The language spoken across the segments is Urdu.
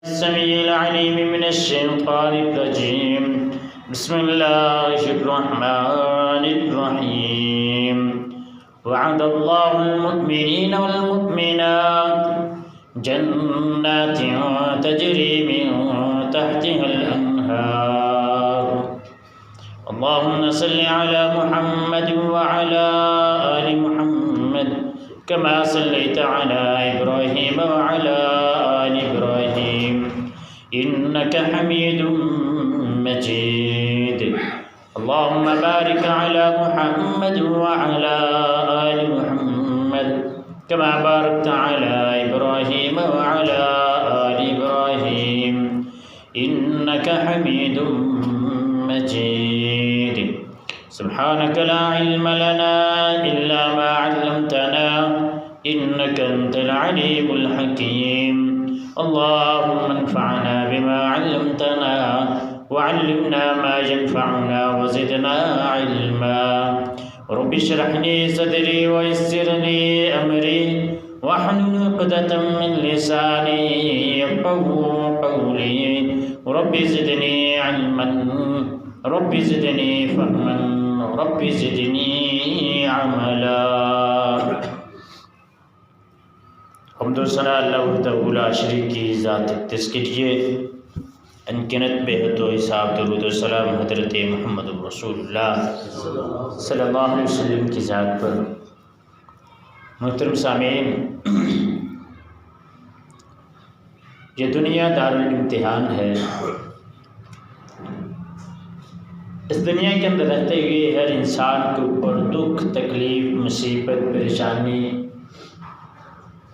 السميع العليم من الشيطان الرجيم بسم الله الرحمن الرحيم وعد الله المؤمنين والمؤمنات جنات تجري من تحتها الأنهار اللهم صل على محمد وعلى آل محمد كما صليت على إبراهيم وعلى آل إبراهيم إنك حميد مجيد اللهم بارك على محمد وعلى آل محمد كما باركت على إبراهيم وعلى آل إبراهيم إنك حميد مجيد سبحانك لا علم لنا إلا ما علمتنا إنك أنت العليم الحكيم اللهم انفعنا بما علمتنا وعلمنا ما ينفعنا وزدنا علما رب اشرح لي صدري ويسر لي أمري واحلل عقدة من لساني يفقهوا قولي رب زدني علما رب زدني فهما رب زدنی عملا۔ حمد و ثنا اللہ وحدہ لا شریک کی ذات اقدس کے لیے، انگنت بہت و حساب درود و سلام حضرت محمد رسول اللہ صلی اللہ علیہ وسلم کی ذات پر۔ محترم سامعین، یہ دنیا دارالامتحان ہے۔ اس دنیا کے اندر رہتے ہوئے ہر انسان کے اوپر دکھ، تکلیف، مصیبت، پریشانی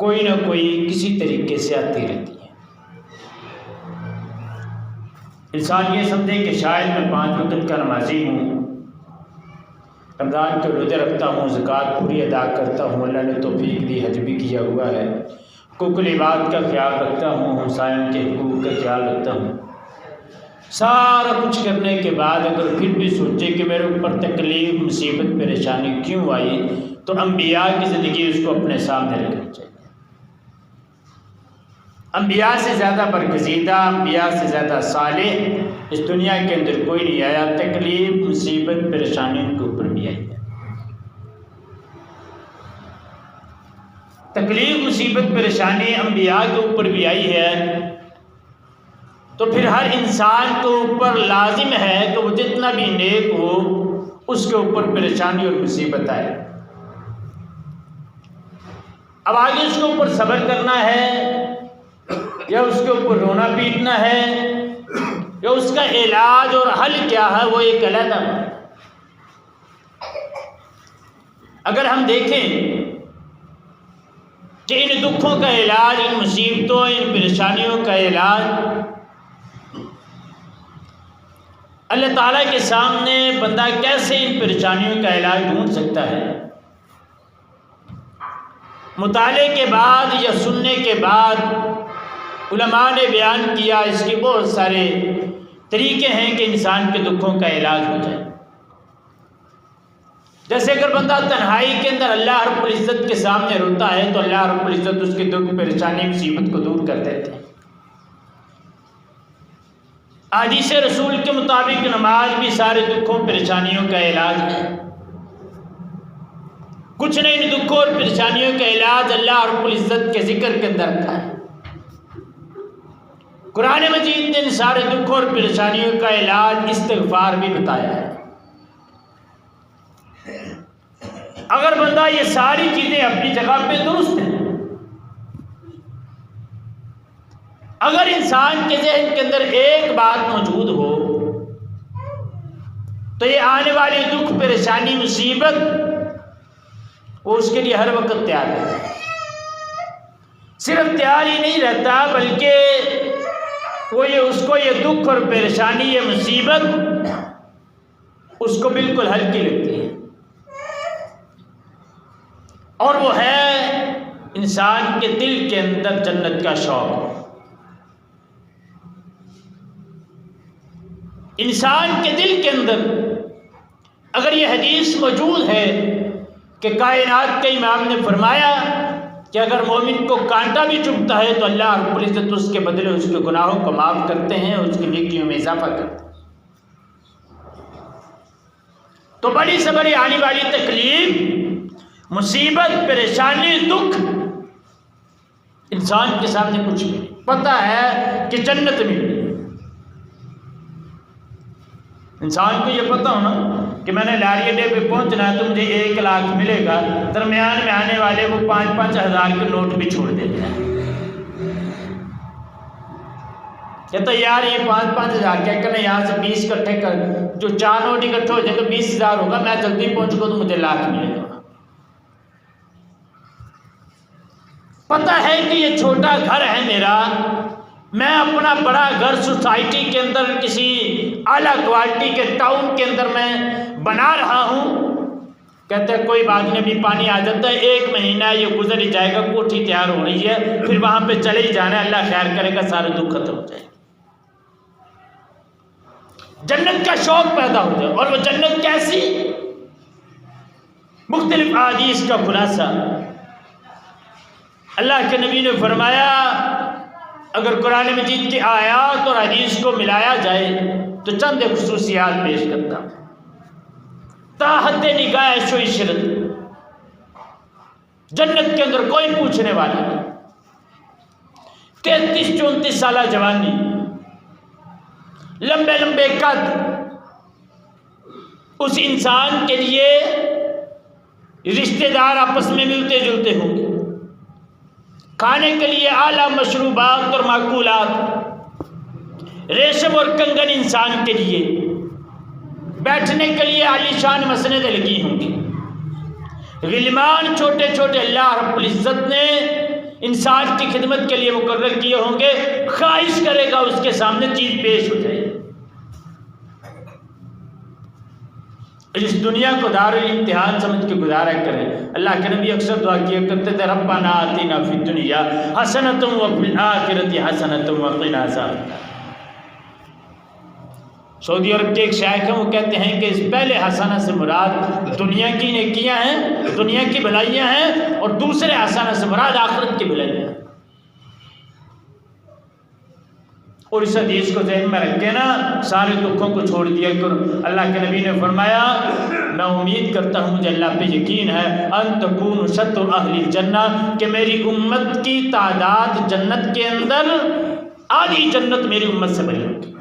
کوئی نہ کوئی کسی طریقے سے آتی رہتی ہے۔ انسان یہ سمجھے کہ شاید میں 5 وقت کا نمازی ہوں، رمضان کے روزے رکھتا ہوں، زکوٰۃ پوری ادا کرتا ہوں، اللہ نے توفیق دی، حج بھی کیا ہوا ہے، حقوق العباد کا خیال رکھتا ہوں، ہمسایوں کے حقوق کا خیال رکھتا ہوں، سارا کچھ کرنے کے بعد اگر پھر بھی سوچے کہ میرے اوپر تکلیف، مصیبت، پریشانی کیوں آئی، تو انبیاء کی زندگی اس کو اپنے سامنے رکھنی چاہیے۔ انبیاء سے زیادہ برگزیدہ، انبیاء سے زیادہ صالح اس دنیا کے اندر کوئی نہیں آیا۔ تکلیف، مصیبت، پریشانی ان کے اوپر بھی آئی ہے۔ تکلیف، مصیبت، پریشانی انبیاء کے اوپر بھی آئی ہے، تو پھر ہر انسان کے اوپر لازم ہے کہ وہ جتنا بھی نیک ہو اس کے اوپر پریشانی اور مصیبت آئے۔ اب آگے اس کے اوپر صبر کرنا ہے یا اس کے اوپر رونا پیٹنا ہے یا اس کا علاج اور حل کیا ہے، وہ ایک علیحدہ ہے۔ اگر ہم دیکھیں کہ ان دکھوں کا علاج، ان مصیبتوں، ان پریشانیوں کا علاج اللہ تعالیٰ کے سامنے بندہ کیسے ان پریشانیوں کا علاج ڈھونڈ سکتا ہے، مطالعے کے بعد یا سننے کے بعد علماء نے بیان کیا اس کے بہت سارے طریقے ہیں کہ انسان کے دکھوں کا علاج ہو جائے۔ جیسے اگر بندہ تنہائی کے اندر اللہ رب العزت کے سامنے روتا ہے تو اللہ رب العزت اس کے دکھ، پریشانی، مصیبت کو دور کر دیتے ہیں۔ احادیث رسول کے مطابق نماز بھی سارے دکھوں، پریشانیوں کا علاج ہے۔ کچھ نہیں، ان دکھوں اور پریشانیوں کا علاج اللہ رب العزت کے ذکر کے اندر رکھا ہے۔ قرآن مجید نے ان سارے دکھوں اور پریشانیوں کا علاج استغفار بھی بتایا ہے۔ اگر بندہ یہ ساری چیزیں اپنی جگہ پہ درست ہیں، اگر انسان کے ذہن کے اندر ایک بات موجود ہو تو یہ آنے والی دکھ، پریشانی، مصیبت وہ اس کے لیے ہر وقت تیار رہتا ہے۔ صرف تیار ہی نہیں رہتا بلکہ وہ اس کو یہ دکھ اور پریشانی، یہ مصیبت اس کو بالکل ہلکی لگتی ہے، اور وہ ہے انسان کے دل کے اندر جنت کا شوق۔ انسان کے دل کے اندر اگر یہ حدیث موجود ہے کہ کائنات کے امام نے فرمایا کہ اگر مومن کو کانٹا بھی چبھتا ہے تو اللہ رب العزت اس کے بدلے اس کے گناہوں کو معاف کرتے ہیں اور اس کی نیکیوں میں اضافہ کرتے ہیں۔ تو بڑی سے بڑی آنے والی تکلیف، مصیبت، پریشانی، دکھ انسان کے سامنے کچھ بھی نہیں، پتہ ہے کہ جنت مل رہی ہے۔ انسان کو یہ پتہ ہونا کہ میں نے لاری اڈے پہ پہنچنا ہے تو مجھے 1 لاکھ ملے گا، درمیان میں آنے والے وہ 5-5 ہزار کے نوٹ بھی چھوڑ دیتے ہیں۔ کہتا یار یہ 5-5 ہزار کیا کرنا، یہاں سے 20 اکٹھے کر، جو 4 نوٹ اکٹھے ہو جائے گا 20,000 ہوگا، میں جلدی پہنچ گا تو مجھے لاکھ ملے گا۔ پتہ ہے کہ یہ چھوٹا گھر ہے میرا، میں اپنا بڑا گھر سوسائٹی کے اندر کسی اعلیٰ کوالٹی کے ٹاؤن کے اندر میں بنا رہا ہوں۔ کہتے ہیں کوئی بات نہیں، ابھی پانی آ جاتا ہے، 1 مہینہ یہ گزر ہی جائے گا، کوٹھی تیار ہو رہی ہے، پھر وہاں پہ چلے ہی جانا ہے، اللہ خیر کرے گا، سارے دکھ ختم ہو جائے گا، جنت کا شوق پیدا ہو جائے۔ اور وہ جنت کیسی؟ مختلف احادیث کا خلاصہ اللہ کے نبی نے فرمایا، اگر قرآن مجید کی آیات اور حدیث کو ملایا جائے تو چند خصوصیات پیش کرتا ہوں۔ تاحت نگاہ عیش و عشرت، جنت کے اندر کوئی پوچھنے والا نہیں، 33-34 سالہ جوانی، لمبے لمبے قد، اس انسان کے لیے رشتہ دار آپس میں ملتے جلتے ہوں گے، کھانے کے لیے اعلیٰ مشروبات اور معقولات، ریشم اور کنگن انسان کے لیے، بیٹھنے کے لیے عالیشان مسندیں لگی ہوں گی، غلمان چھوٹے چھوٹے اللہ رب العزت نے انسان کی خدمت کے لیے مقرر کیے ہوں گے، خواہش کرے گا اس کے سامنے چیز پیش ہو جائے۔ اس دنیا کو دار الامتحان سمجھ کے گزارا کریں۔ اللہ کے نبی اکثر دعا کیا کرتے تھے، ربنا آتنا فی الدنیا حسنۃ وفی الآخرۃ حسنۃ وقنا عذاب النار۔ سعودی عرب کے ایک شیخ ہیں، وہ کہتے ہیں کہ اس پہلے حسنہ سے مراد دنیا کی نیکیاں ہیں، دنیا کی بھلائیاں ہیں، اور دوسرے حسنہ سے مراد آخرت کی بھلائیاں ہیں۔ اور اس حدیث کو ذہن میں رکھ کے نا سارے دکھوں کو چھوڑ دیا کرو۔ اللہ کے نبی نے فرمایا، میں امید کرتا ہوں، مجھے اللہ پہ یقین ہے، ان تکون شطر اہل الجنہ، کہ میری امت کی تعداد جنت کے اندر آدھی جنت میری امت سے بھری ہوگی،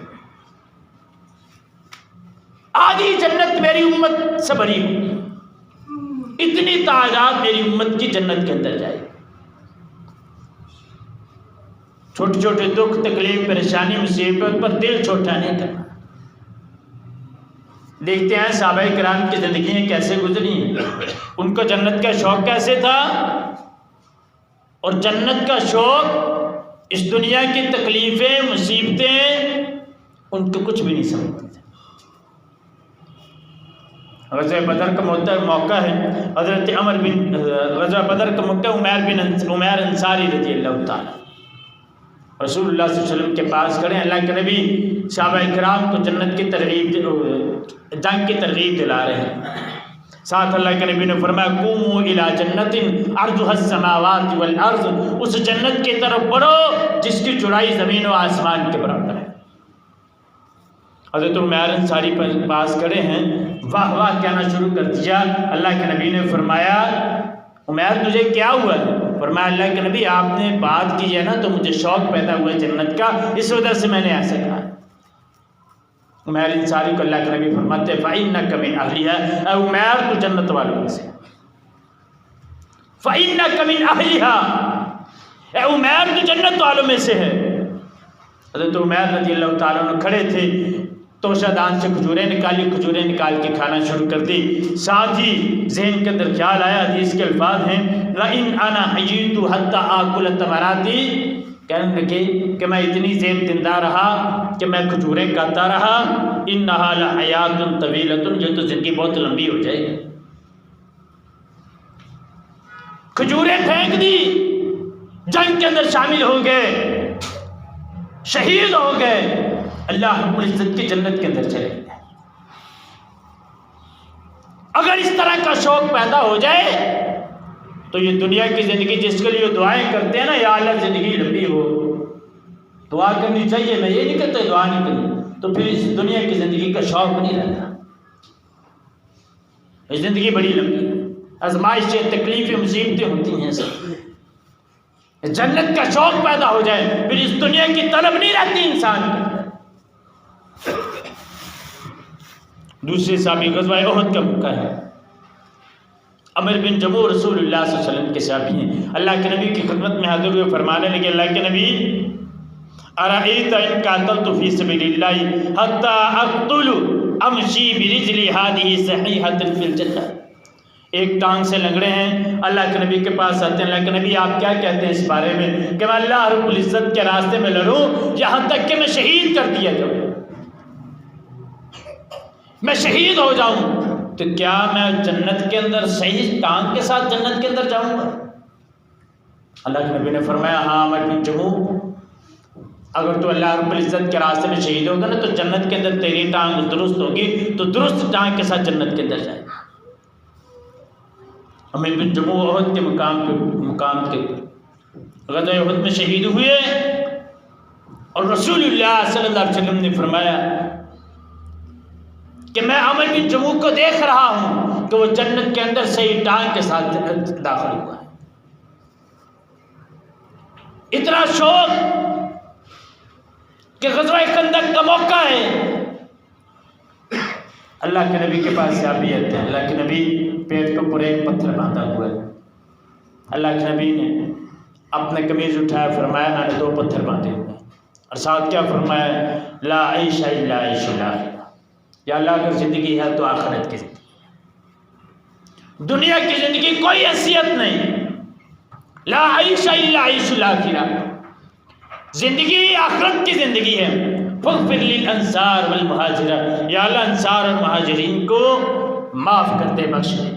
آدھی جنت میری امت سے بھری ہوگی، اتنی تعداد میری امت کی جنت کے اندر جائے گی۔ چھوٹے چھوٹے دکھ، تکلیف، پریشانی، مصیبت پر دل چھوٹا نہیں کرنا۔ دیکھتے ہیں صحابہ کرام کی زندگیاں کیسے گزری ہیں، ان کو جنت کا شوق کیسے تھا، اور جنت کا شوق اس دنیا کی تکلیفیں، مصیبتیں ان کو کچھ بھی نہیں سمجھتے تھے۔ غزوہ بدر کا موقع ہے، حضرت عمر بن غزوہ بدر کا موقع عمیر انصاری رضی اللہ تعالیٰ رسول اللہ صلی اللہ علیہ وسلم کے پاس کھڑے ہیں۔ اللہ کے نبی صحابہ کرام کو جنت کی ترغیب، جنگ کی ترغیب دلا رہے ہیں۔ ساتھ اللہ کے نبی نے فرمایا، قوموا الی جنت عرضها السماوات والارض، اس جنت کی طرف بڑھو جس کی چوڑائی زمین و آسمان کے برابر ہے۔ حضرت عمیر انصاری پاس کھڑے ہیں، واہ واہ کہنا شروع کر دیا۔ اللہ کے نبی نے فرمایا، عمیر تجھے کیا ہوا ہے؟ فرمایا، اللہ کے نبی آپ نے بات کی ہے نا تو مجھے شوق پیدا ہوا ہے جنت کا، اس وجہ سے میں نے ایسے کہا۔ عمیر انصاری کو اللہ کے نبی فرماتے ہیں، فَإِنَّكَ مِنْ أَهْلِهَا، اے عمیر تو جنت والوں میں سے، فَإِنَّكَ مِنْ أَهْلِهَا، اے عمیر تو جنت والوں میں سے ہے۔ حضرت عمیر رضی اللہ تعالیٰ عنہ کھڑے تھے، توشہ دان سے کھجوریں نکالی، کھجوریں نکال کے کھانا شروع کر دی۔ ساتھ ہی ذہن کے اندر خیال آیا، حدیث کے الفاظ ہیں، لَإِنْ أَنَا حَيِّيتُ حَتَّى آكُلَ التَّمَرَاتِ، کہنے لگے کہ میں اتنی زین زندہ رہا کہ میں کھجوریں کھاتا رہا، إِنَّهَا لَحَيَاتٌ طَوِيلَةٌ، یہ تو زندگی بہت لمبی ہو جائے گی۔ کھجوریں پھینک دی، جنگ کے اندر شامل ہو گئے، شہید ہو گئے، اللہ رب العزت کی جنت کے اندر چلے گئے۔ اگر اس طرح کا شوق پیدا ہو جائے تو یہ دنیا کی زندگی جس کے لیے دعائیں کرتے ہیں نا، یا اللہ زندگی لمبی ہو، دعا کرنی چاہیے، میں یہ نہیں کہتا دعا نہیں کرنی، تو پھر اس دنیا کی زندگی کا شوق نہیں رہتا۔ یہ زندگی بڑی لمبی ہے، آزمائشیں، تکلیفیں، مصیبتیں ہوتی ہیں سب، جنت کا شوق پیدا ہو جائے پھر اس دنیا کی طلب نہیں رہتی انسان کی۔ دوسرے صحابی غزوہ احد کا موقع ہے، عمر بن جموح رسول اللہ صلی اللہ علیہ وسلم کے صحابی ہیں، اللہ کے نبی کی خدمت میں حاضر ہوئے، فرمانے لگے اللہ کے نبی ارأیت ان قاتلت فی سبیل اللہ حتی اقتل امشی برجلی ہذہ صحیحۃ فی الجنہ۔ ایک ٹانگ سے لنگڑے ہیں، اللہ کے نبی کے پاس آتے ہیں، اللہ کے نبی آپ کیا کہتے ہیں اس بارے میں کہ میں اللہ رب العزت کے راستے میں لڑوں یہاں تک کہ میں شہید کر دیا جاؤں، میں شہید ہو جاؤں، تو کیا میں جنت کے اندر صحیح ٹانگ کے ساتھ جنت کے اندر جاؤں گا؟ اللہ کے نبی نے فرمایا ہاں عمر بن جموح، اگر تو اللہ رب العزت کے راستے میں شہید ہوگا نا تو جنت کے اندر تیری ٹانگ درست ہوگی، تو درست ٹانگ کے ساتھ جنت کے اندر جائے گا۔ عمر بن جموح احد کے مقام کے غزوہ احد میں شہید ہوئے، اور رسول اللہ صلی اللہ علیہ وسلم نے فرمایا کہ میں عمر بن جموح کو دیکھ رہا ہوں کہ وہ جنت کے اندر صحیح ٹانگ کے ساتھ داخل ہوا ہے۔ اتنا شوق کہ غزوہ خندق کا موقع ہے، اللہ کے نبی کے پاس صحابی آتے ہیں، اللہ کے نبی پیٹ کے اوپر ایک پتھر باندھا ہوا ہے، اللہ کے نبی نے اپنے قمیض اٹھایا، فرمایا میں نے 2 پتھر باندھے ہوئے ہیں، اور ساتھ کیا فرمایا لا عیش الا عیش الاخرہ، یا اللہ اگر زندگی ہے تو آخرت کی زندگی ہے، دنیا کی زندگی کوئی حیثیت نہیں، لا عیش الا عیش الاخرہ، زندگی آخرت کی زندگی ہے۔ فاغفر للانصار والمہاجرین، یا اللہ انصار اور مہاجرین کو معاف کر دے، بخش دے۔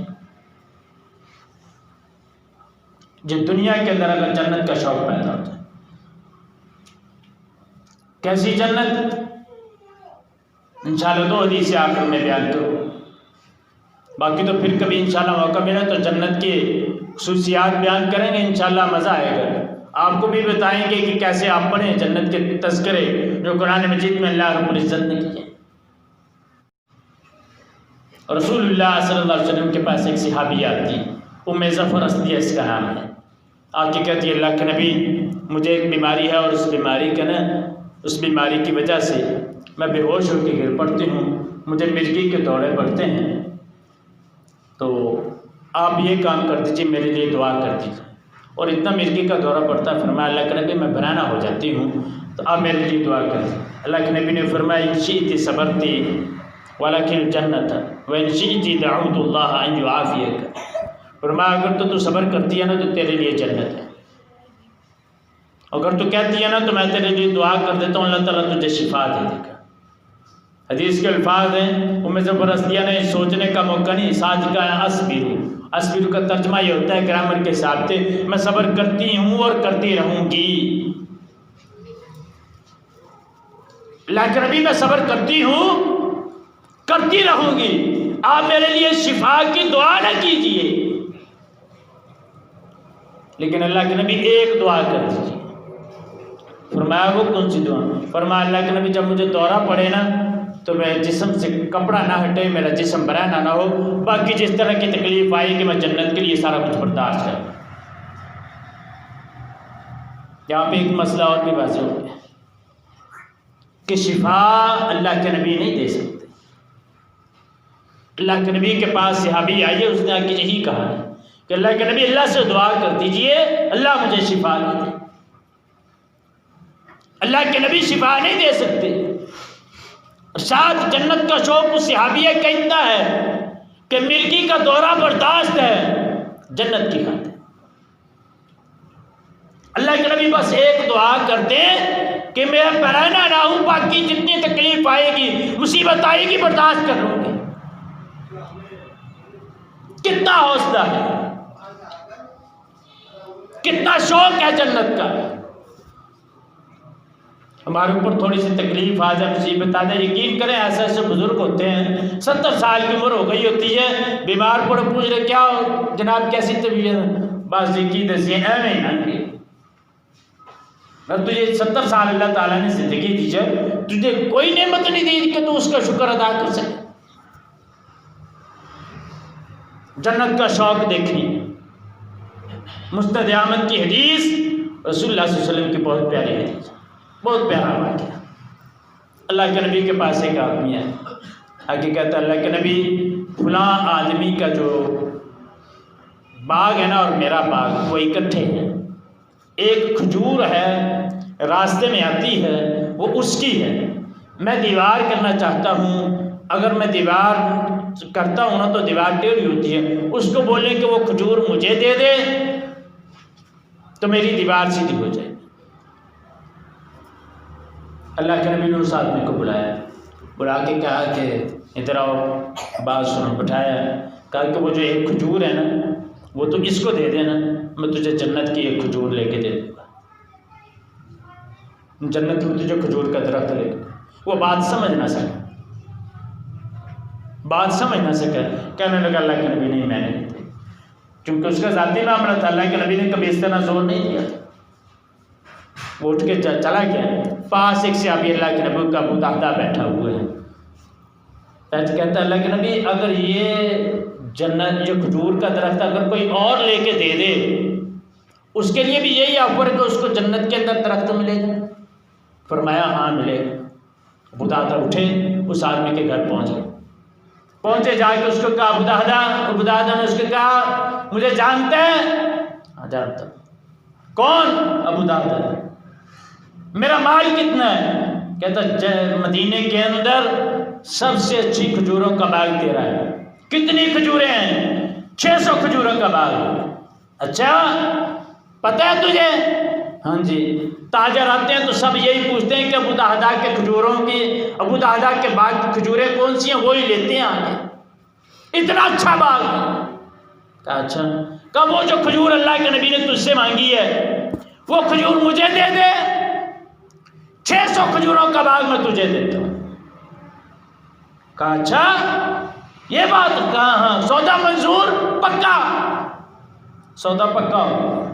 جب دنیا کے اندر اگر جنت کا شوق پیدا ہوتا ہے، کیسی جنت؟ انشاءاللہ 2 حدیث آخر میں بیان کروں، باقی تو پھر کبھی انشاءاللہ موقع ملا تو جنت کی خصوصیات بیان کریں گے، انشاءاللہ مزہ آئے گا، آپ کو بھی بتائیں گے کہ کیسے آپ پڑھیں جنت کے تذکرے جو قرآن مجید میں اللہ رب العزت نے کیے۔ رسول اللہ صلی اللہ علیہ وسلم کے پاس ایک صحابی آتی، ام ظفر اسدیہ اس کا نام ہے، آ کے کہتی ہے اللہ کے نبی مجھے ایک بیماری ہے، اور اس بیماری کی وجہ سے میں بے ہوش ہو کے گر پڑتی ہوں، مجھے مرگی کے دورے پڑتے ہیں، تو آپ یہ کام کر دیجیے میرے لیے دعا کر دیجیے، اور اتنا مرگی کا دورہ پڑتا ہے، فرمایا اللہ کے نبی میں برہنہ ہو جاتی ہوں، تو آپ میرے لیے دعا کر دیجیے۔ اللہ کے نبی نے فرمایا ان شئتی صبرتی ولک الجنۃ وان شئتی دعوت اللہ ان یعافیک، فرمایا اگر تو صبر کرتی ہے نا تو تیرے لیے جنت ہے، اگر تو کہتی ہے نا تو میں تیرے لیے دعا کر دیتا ہوں اللہ تعالیٰ تجھے شفا دے دے گا۔ حدیث کے الفاظ ہیں، ام ظفر اسدیہ نے سوچنے کا موقع نہیں، ساتھ کہا اصبر کا ترجمہ یہ ہوتا ہے گرامر کے حساب سے میں صبر کرتی ہوں اور کرتی رہوں گی، اللہ کے نبی میں صبر کرتی ہوں کرتی رہوں گی، آپ میرے لیے شفا کی دعا نہ کیجئے، لیکن اللہ کے نبی ایک دعا کر دیجیے۔ فرمایا وہ کون سی دعا؟ فرمایا اللہ کے نبی جب مجھے دورہ پڑے نا تو میرے جسم سے کپڑا نہ ہٹے، میرا جسم برہنہ نہ ہو، باقی جس طرح کی تکلیف آئی کہ میں جنت کے لیے سارا کچھ برداشت کروں۔ یہاں پہ ایک مسئلہ اور بھی واضح ہو گیا کہ شفا اللہ کے نبی نہیں دے سکتے۔ اللہ کے نبی کے پاس صحابی آئیے، اس نے آ کے یہی کہا ہے کہ اللہ کے نبی اللہ سے دعا کر دیجئے اللہ مجھے شفا دے دے۔ اللہ کے نبی شفا نہیں دے سکتے، ساتھ جنت کا شوق اس صحابیہ کا اتنا ہے کہ مرگی کا دورہ برداشت ہے جنت کی خاطر۔ اللہ کے نبی بس ایک دعا کرتے کہ میں برہنہ نہ ہوں، باقی جتنی تکلیف آئے گی مصیبت آئے گی برداشت کر لوں گی۔ کتنا حوصلہ ہے، کتنا شوق ہے جنت کا۔ ہمارے اوپر تھوڑی سی تکلیف آ جائے، مصیبت آ جائے، یقین کریں ایسے ایسے بزرگ ہوتے ہیں 70 سال کی عمر ہو گئی ہوتی ہے، بیمار پڑے پوچھ رہے کیا جناب کیسی طبیعت، بس کی دسی ایویں ننگے تجھے 70 سال اللہ تعالیٰ نے زندگی دی جب تجھے کوئی نعمت نہیں دی کہ تو اس کا شکر ادا کر سکے. جنت کا شوق دیکھنی. مستد احمد کی حدیث رسول اللہ صلی اللہ علیہ وسلم کی بہت پیاری حدیث, بہت پیارا واقعہ. اللہ کے نبی کے پاس ایک آدمی ہے, آگے کہتا ہے اللہ کے نبی فلاں آدمی کا جو باغ ہے نا اور میرا باغ وہ اکٹھے ہیں, ایک کھجور ہے راستے میں آتی ہے وہ اس کی ہے, میں دیوار کرنا چاہتا ہوں, اگر میں دیوار کرتا ہوں نا تو دیوار ٹیڑھی ہوتی ہے, اس کو بولیں کہ وہ کھجور مجھے دے دے تو میری دیوار سیدھی ہو جائے. اللہ کے نبی نے اس آدمی کو بلایا, بلا کے کہا کہ ادھر آؤ, بات سنو. بٹھایا, کہا کہ وہ جو ایک کھجور ہے نا وہ تو اس کو دے دینا, میں تجھے جنت کی ایک کھجور لے کے دے دوں گا, جنت میں تجھے کھجور کا درخت لے دوں. وہ بات سمجھ نہ سکا, بات سمجھ نہ سکا, کہنے لگا اللہ کے نبی نہیں میں نے دی, کیونکہ اس کا ذاتی معاملہ تھا. اللہ کے نبی نے کبھی اس طرح زور نہیں دیا. وہ اٹھ کے چلا گیا. پاس ایک صحابی اللہ کے نبی کا ابو دہدہ بیٹھا ہوئے ہیں, بیٹھ کہتا اللہ کے نبی اگر یہ جنت یہ کھجور کا درخت اگر کوئی اور لے کے دے دے اس کے لیے بھی یہی آفر ہے کہ اس کو جنت کے اندر درخت ملے گا؟ فرمایا ہاں ملے گا. ابو دہدہ اٹھے, اس آدمی کے گھر پہنچ گئے. پہنچے, جا کے اس کو کہا ابو دہدہ نے اس کو کہا مجھے جانتے ہیں؟ ہاں جانتا. کون؟ ابو دہدہ. میرا مال کتنا ہے؟ کہتا مدینے کے اندر سب سے اچھی کھجوروں کا باغ تیرا ہے. کتنی کھجوریں ہیں؟ 600 کھجوروں کا باغ. اچھا پتہ ہے تجھے؟ ہاں جی. تاجر آتے ہیں تو سب یہی پوچھتے ہیں کہ ابو دہدہ کے کھجوروں کی, ابو دہدہ کے باغ کی کھجوریں کون سی ہیں, وہی لیتے ہیں آگے. اتنا اچھا باغ. کہا اچھا. کہا وہ جو کھجور اللہ کے نبی نے تجھ سے مانگی ہے وہ کھجور مجھے دے دے, 600 کھجوروں کا باغ میں تجھے دیتا ہوں. کہا اچھا یہ بات. کہا ہاں. سودا منظور؟ پکا. سودا پکا ہو.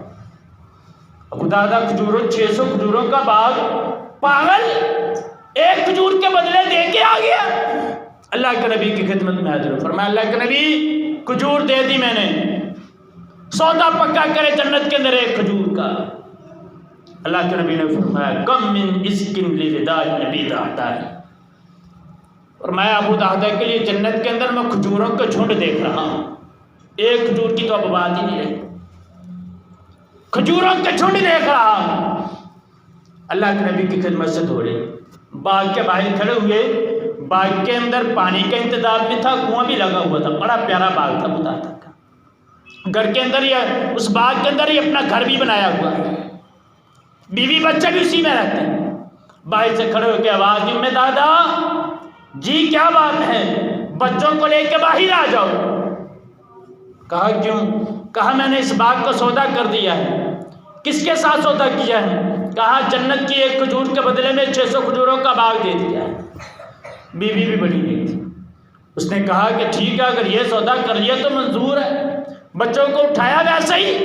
ابو دہدہ کھجوروں 600 کھجوروں کا باغ, پاگل, ایک کھجور کے بدلے دے کے آ گیا. اللہ کے نبی کی خدمت میں حاضر. فرمایا اللہ کے نبی کھجور دے دی میں نے, سودا پکا کرے جنت کے اندر ایک کھجور کا. اللہ کے نبی نے فرمایا کم من اسکن لوداع نبی دہدہ. فرمایا ابو دہدہ کے لیے جنت کے اندر میں کھجوروں کا جھنڈ دیکھ رہا ہوں, ایک کھجور کی تو اب بات ہی نہیں رہی, کھجوروں کا جھنڈ دیکھ رہا ہوں. اللہ کے نبی کی خدمت سے دوڑے, باغ کے باہر کھڑے ہوئے. باغ کے اندر پانی کا انتظام بھی تھا, کنواں بھی لگا ہوا تھا, بڑا پیارا باغ تھا ابو دہدہ کا. گھر کے اندر یہ اس باغ کے اندر ہی اپنا گھر بھی بنایا ہوا ہے, بیوی بچہ بھی اسی میں رہتے ہیں. باہر سے کھڑے ہو کے آواز دی ام دہدہ جی کیا بات ہے, بچوں کو لے کے باہر آ جاؤ. کہا کیوں؟ کہا میں نے اس باغ کو سودا کر دیا ہے. کس کے ساتھ سودا کیا ہے؟ کہا جنت کی ایک کھجور کے بدلے میں 600 کھجوروں کا باغ دے دیا ہے. بیوی بھی بڑی گئی تھی. اس نے کہا کہ ٹھیک ہے اگر یہ سودا کر لیا تو منظور ہے. بچوں کو اٹھایا ویسے ہی,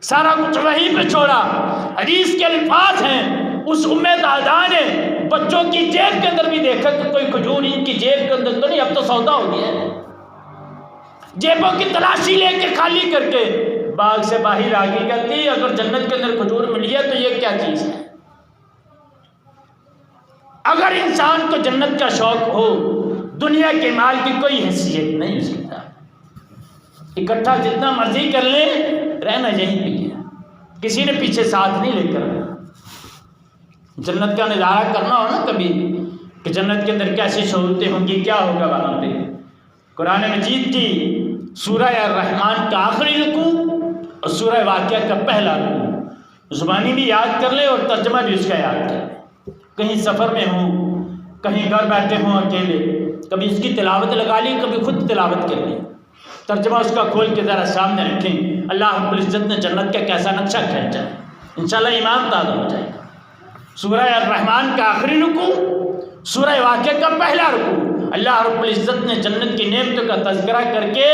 سارا کچھ وہیں پہ چھوڑا. حدیث کے الفاظ ہیں اس ام دہدہ نے بچوں کی جیب کے اندر بھی دیکھا کہ کوئی کھجور ان کی جیب کے اندر تو نہیں, اب تو سودا ہو گیا ہے. جیبوں کی تلاشی لے کے خالی کر کے باغ سے باہر آ گئی. کہتی اگر جنت کے اندر کھجور ملی ہے تو یہ کیا چیز ہے؟ اگر انسان کو جنت کا شوق ہو, دنیا کے مال کی کوئی حیثیت نہیں اس کے ساتھ, اکٹھا جتنا مرضی کر لے, رہنا یہیں پہ کیا, کسی نے پیچھے ساتھ نہیں لے کر. جنت کا نظارہ کرنا ہو نا کبھی کہ جنت کے اندر کیسی سہولتیں ہوں گی, کیا ہوگا وہاں پہ. قرآن مجید کی سورہ الرحمن کا آخری رکوع اور سورہ واقعہ کا پہلا رکوع زبانی بھی یاد کر لے اور ترجمہ بھی اس کا یاد کر لے. کہیں سفر میں ہوں, کہیں گھر بیٹھے ہوں اکیلے, کبھی اس کی تلاوت لگا لی, کبھی خود تلاوت کر لی, ترجمہ اس کا کھول کے ذرا سامنے رکھیں. اللہ رب العزت نے جنت کا کیسا نقشہ کھینچا ہے, انشاءاللہ ایمان تازہ ہو جائے گا. سورہ الرحمن کا آخری رکوع, سورہ واقعہ کا پہلا رکوع, اللہ رب العزت نے جنت کی نعمتوں کا تذکرہ کر کے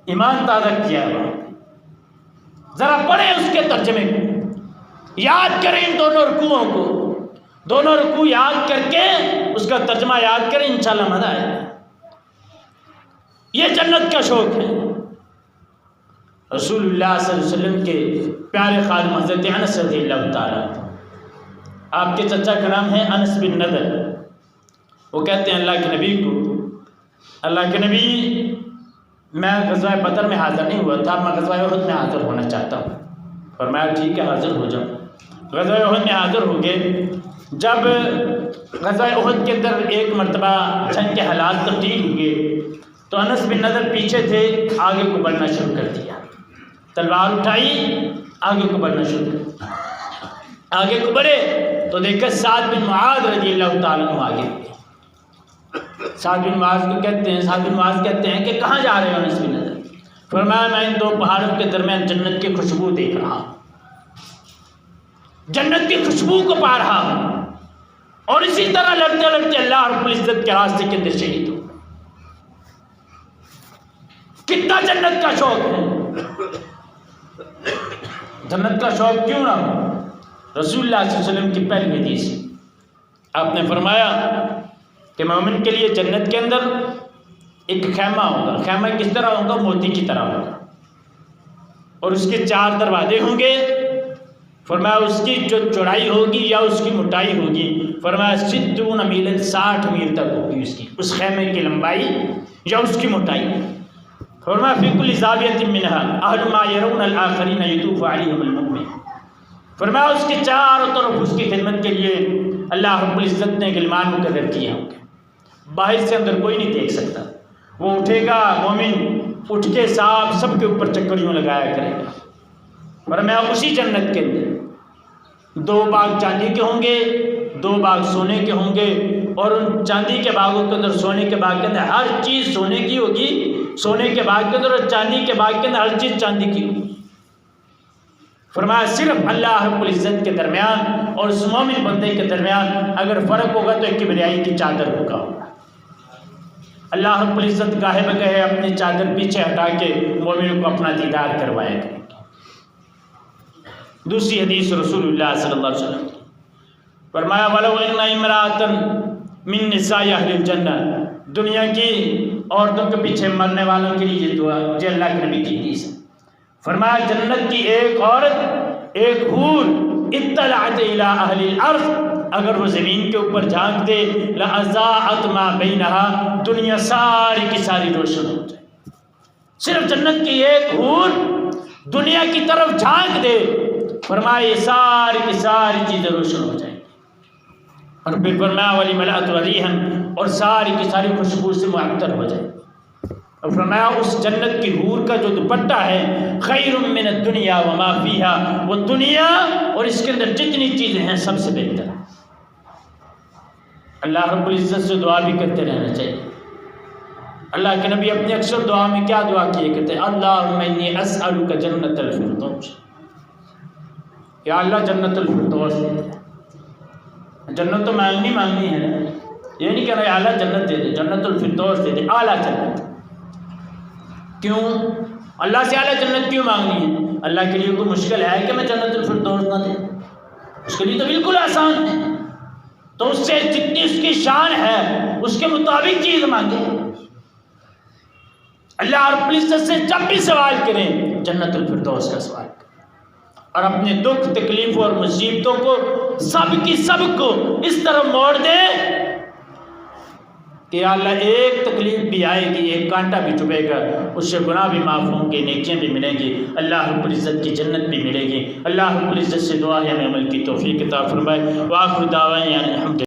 ایمان تازہ کیا ہے. ذرا پڑھیں اس کے ترجمے کو، یاد کریں ان دونوں رکوعوں کو، دونوں رکوع یاد کر کے اس کا ترجمہ یاد کریں، انشاءاللہ مزہ آئے گا۔ یہ جنت کا شوق ہے۔ رسول اللہ صلی اللہ علیہ وسلم کے پیارے خادم حضرت انس رضی اللہ تعالیٰ، آپ کے چچا کا نام ہے انس بن نضر، وہ کہتے ہیں اللہ کے نبی کو، اللہ کے نبی میں غزوہ بدر میں حاضر نہیں ہوا تھا، میں غزوہ احد میں حاضر ہونا چاہتا ہوں۔ فرمایا ٹھیک ہے حاضر ہو جاؤ۔ غزوہ احد میں حاضر ہو گئے۔ جب غزوہ احد کے اندر ایک مرتبہ جنگ کے حالات تبدیل ہوئے تو انس بن نضر پیچھے تھے، آگے کو بڑھنا شروع کر دیا، تلوار اٹھائی، آگے کو بڑھنا شروع کر دیا۔ آگے کو بڑھے تو دیکھا سعد بن معاذ رضی اللہ تعالیٰ عنہ آگے۔ سعد بن معاذ کو کہتے ہیں، سعد بن معاذ کہتے ہیں کہ کہاں جا رہے ہو انس بن نضر؟ فرمایا میں ان دو پہاڑوں کے درمیان جنت کی خوشبو دیکھ رہا ہوں، جنت کی خوشبو کو پا رہا ہوں، اور اسی طرح لڑتے لڑتے اللہ رب العزت کے راستے کے اندر شہید ہوں۔ کتنا جنت کا شوق ہے۔ جنت کا شوق کیوں نہ ہو؟ رسول اللہ صلی اللہ علیہ وسلم کی پہلی حدیث، آپ نے فرمایا کہ مومن کے لیے جنت کے اندر ایک خیمہ ہوگا۔ خیمہ کس طرح ہوگا؟ موتی کی طرح ہوگا، اور اس کے 4 دروازے ہوں گے۔ فرمایا اس کی جو چوڑائی ہوگی یا اس کی موٹائی ہوگی، فرمایا 60 میل 60 میل تک ہوگی اس کی، اس خیمے کی لمبائی یا اس کی موٹائی۔ فرمایا فی کل زاویۃ منها اہل ما يرون الاخرین یطوف علیہم المؤمن۔ فرمایا اس کے چاروں طرف اس کی خدمت کے لیے اللہ رب العزت نے غلمان مقرر کیے ہوں گے، باہر سے اندر کوئی نہیں دیکھ سکتا۔ وہ اٹھے گا مومن، اٹھ کے صاحب سب کے اوپر چکریوں لگایا کرے گا۔ فرمایا اسی جنت کے اندر 2 باغ چاندی کے ہوں گے، 2 باغ سونے کے ہوں گے، اور ان چاندی کے باغوں کے اندر، سونے کے باغ کے اندر ہر چیز سونے کی ہوگی، سونے کے باغ کے اندر اور چاندی کے باغ کے اندر ہر چیز چاندی کی ہوگی۔ فرمایا صرف اللہ رب العزت کے درمیان اور اس مومن بندے کے درمیان اگر فرق ہوگا تو ایک کبریائی کی چادر ہوگا۔ اللہ رب العزت گاہے بگاہے اپنی چادر پیچھے ہٹا کے مومنوں کو اپنا دیدار کروایا کریں گے۔ دوسری حدیث رسول اللہ صلی اللہ علیہ وسلم کی، فرمایا وَلَوْ إِنَّ امْرَأَةً مِّن نِّسَاءِ أَهْلِ الْجَنَّةِ، دنیا کی عورتوں کے پیچھے مرنے والوں کے لیے یہ دعا، یہ اللہ کے نبی کی حدیث ہے۔ فرمایا جنت کی ایک عورت، ایک حور، اطلعت الی اہل الارض، اگر وہ زمین کے اوپر جھانک دے، لَأَضَاءَتْ مَا بَيْنَهَا، دنیا ساری کی ساری روشن ہو جائے۔ صرف جنت کی ایک حور دنیا کی طرف جھانک دے، فرمایا یہ ساری کی ساری چیزیں روشن ہو جائیں گی۔ اور پھر فرمایا وَلِمَلَأْتُ رِيحًا، اور ساری کی ساری خوشبو سے معطر ہو جائے۔ اور فرمایا اس جنت کی حور کا جو دوپٹہ ہے، خیر من الدنیا وما فیہا، وہ دنیا اور اس کے اندر جتنی چیزیں ہیں سب سے بہتر ہے۔ اللہ رب العزت سے دعا بھی کرتے رہنا چاہیے۔ اللہ کے نبی اپنی اکثر دعا میں کیا دعا کیے کرتے ہیں؟ اللہم انی اسألک جنت الفردوس، یا اللہ جنت الفردوس دے دے۔ جنت تو مانگنی ہے نا، یہ نہیں کہنا یا اللہ جنت دے دے، جنت الفردوس دے دے، اعلیٰ جنت۔ کیوں اللہ سے اعلیٰ جنت کیوں مانگنی ہے؟ اللہ کے لیے کوئی مشکل ہے کہ میں جنت الفردوس نہ دے؟ اس کے لیے تو بالکل آسان ہے۔ تو اس سے جتنی اس کی شان ہے اس کے مطابق چیز مانگے۔ اللہ رب العزت سے جب بھی سوال کریں جنت الفردوس کا سوال کریں، اور اپنے دکھ تکلیفوں اور مصیبتوں کو سب کی سب کو اس طرح موڑ دے کہ یا اللہ ایک تکلیف بھی آئے گی، ایک کانٹا بھی چبھے گا، اس سے گناہ بھی معاف ہوں گے، نیکیاں بھی ملیں گی، اللہ رب العزت کی جنت بھی ملے گی۔ اللہ رب العزت سے دعا ہے ہمیں عمل کی توفیق عطا فرمائے۔ وآخر دعوانا الحمد